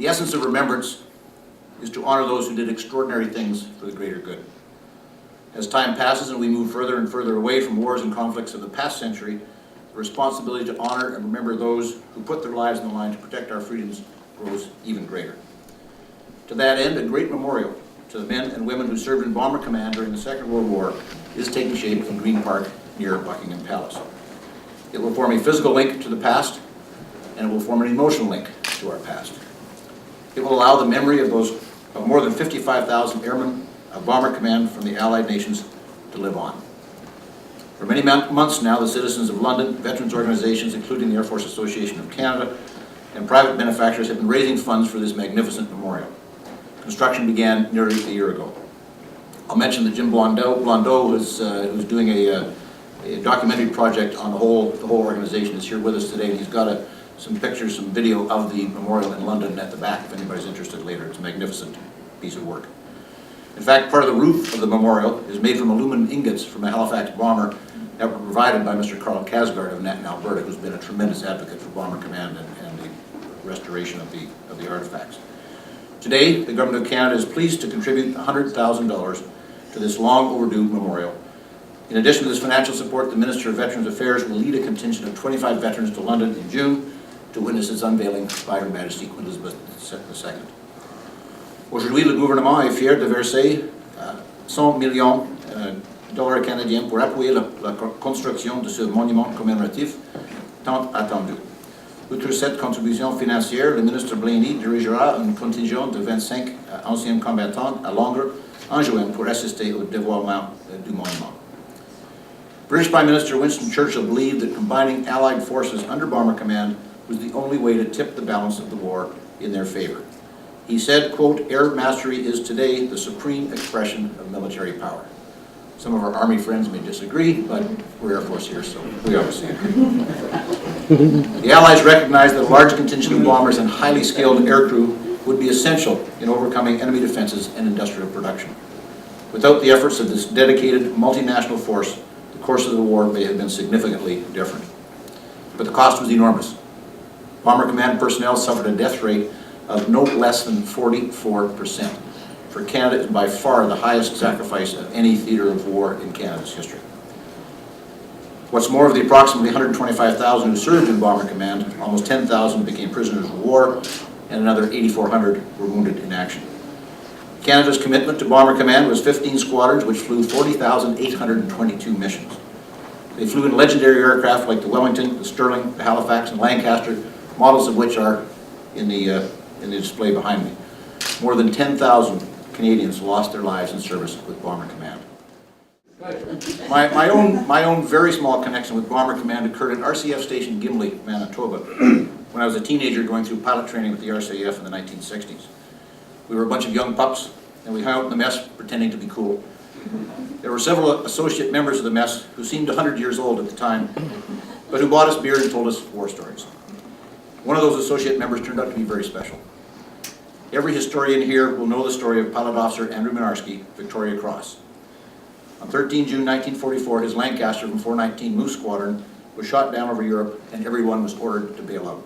The essence of remembrance is to honor those who did extraordinary things for the greater good. As time passes and we move further and further away from wars and conflicts of the past century, the responsibility to honor and remember those who put their lives on the line to protect our freedoms grows even greater. To that end, a great memorial to the men and women who served in Bomber Command during the Second World War is taking shape in Green Park near Buckingham Palace. It will form a physical link to the past, and it will form an emotional link to our past. It will allow the memory of more than 55,000 airmen of Bomber Command from the Allied nations to live on. For many months now, the citizens of London, veterans organizations, including the Air Force Association of Canada, and private benefactors have been raising funds for this magnificent memorial. Construction began nearly a year ago. I'll mention that Jim Blondeau who's doing a documentary project on the whole organization, is here with us today, and he's got some pictures, some video of the memorial in London at the back if anybody's interested later. It's a magnificent piece of work. In fact, part of the roof of the memorial is made from aluminum ingots from a Halifax bomber that were provided by Mr. Karl Kjarsgaard of Netton, Alberta, who's been a tremendous advocate for Bomber Command and the restoration of the artifacts. Today, the Government of Canada is pleased to contribute $100,000 to this long overdue memorial. In addition to this financial support, the Minister of Veterans Affairs will lead a contingent of 25 veterans to London in June to witness its unveiling by Her Majesty Queen Elizabeth II. Aujourd'hui, le gouvernement est fier de verser 100 millions de dollars canadiens pour appuyer la construction de ce monument commémoratif tant attendu. Outre cette contribution financière, le ministre Blaney dirigera un contingent de 25 anciens combattants à Londres en juin pour assister au dévoilement du monument. British Prime Minister Winston Churchill believed that combining Allied forces under Bomber Command was the only way to tip the balance of the war in their favor. He said, quote, "Air mastery is today the supreme expression of military power." Some of our Army friends may disagree, but we're Air Force here, so we obviously agree. The Allies recognized that a large contingent of bombers and highly skilled aircrew would be essential in overcoming enemy defenses and industrial production. Without the efforts of this dedicated multinational force, the course of the war may have been significantly different. But the cost was enormous. Bomber Command personnel suffered a death rate of no less than 44%. For Canada, is by far the highest sacrifice of any theater of war in Canada's history. What's more, of the approximately 125,000 who served in Bomber Command, almost 10,000 became prisoners of war, and another 8,400 were wounded in action. Canada's commitment to Bomber Command was 15 squadrons, which flew 40,822 missions. They flew in legendary aircraft like the Wellington, the Sterling, the Halifax, and Lancaster, models of which are in the display behind me. More than 10,000 Canadians lost their lives in service with Bomber Command. My own very small connection with Bomber Command occurred at RCF Station Gimli, Manitoba, when I was a teenager going through pilot training with the RCF in the 1960s. We were a bunch of young pups, and we hung out in the mess pretending to be cool. There were several associate members of the mess who seemed 100 years old at the time, but who bought us beer and told us war stories. One of those associate members turned out to be very special. Every historian here will know the story of Pilot Officer Andrew Minarski, Victoria Cross. On 13 June 1944, his Lancaster from 419 Moose Squadron was shot down over Europe, and everyone was ordered to bail out.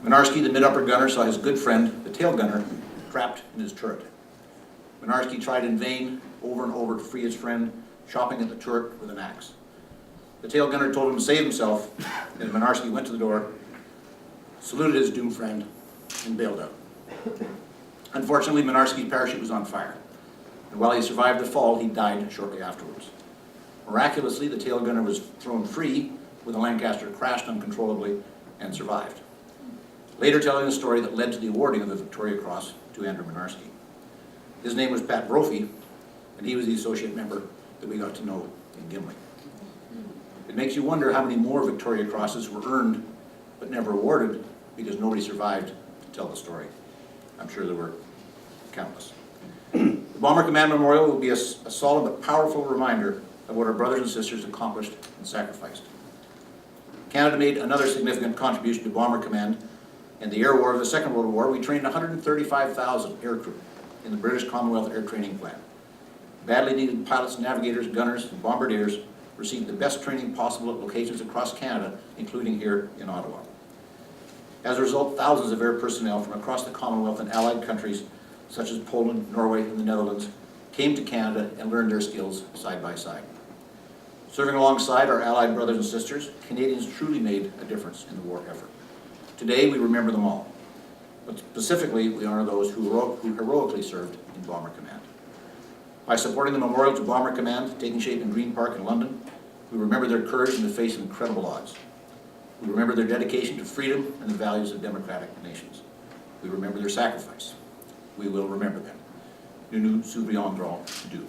Minarski, the mid-upper gunner, saw his good friend, the tail gunner, trapped in his turret. Minarski tried in vain, over and over, to free his friend, chopping at the turret with an axe. The tail gunner told him to save himself, and Minarski went to the door, saluted his doomed friend, and bailed out. Unfortunately, Minarski's parachute was on fire, and while he survived the fall, he died shortly afterwards. Miraculously, the tail gunner was thrown free when the Lancaster crashed uncontrollably and survived, later telling a story that led to the awarding of the Victoria Cross to Andrew Minarski. His name was Pat Brophy, and he was the associate member that we got to know in Gimli. It makes you wonder how many more Victoria Crosses were earned but never awarded because nobody survived to tell the story. I'm sure there were countless. The Bomber Command Memorial will be a solid but powerful reminder of what our brothers and sisters accomplished and sacrificed. Canada made another significant contribution to Bomber Command. In the air war of the Second World War, we trained 135,000 aircrew in the British Commonwealth Air Training Plan. Badly needed pilots, navigators, gunners, and bombardiers received the best training possible at locations across Canada, including here in Ottawa. As a result, thousands of air personnel from across the Commonwealth and allied countries, such as Poland, Norway, and the Netherlands, came to Canada and learned their skills side by side. Serving alongside our allied brothers and sisters, Canadians truly made a difference in the war effort. Today, we remember them all, but specifically, we honor those who heroically served in Bomber Command. By supporting the Memorial to Bomber Command, taking shape in Green Park in London, we remember their courage in the face of incredible odds. We remember their dedication to freedom and the values of democratic nations. We remember their sacrifice. We will remember them. Nous nous souviendrons d'eux.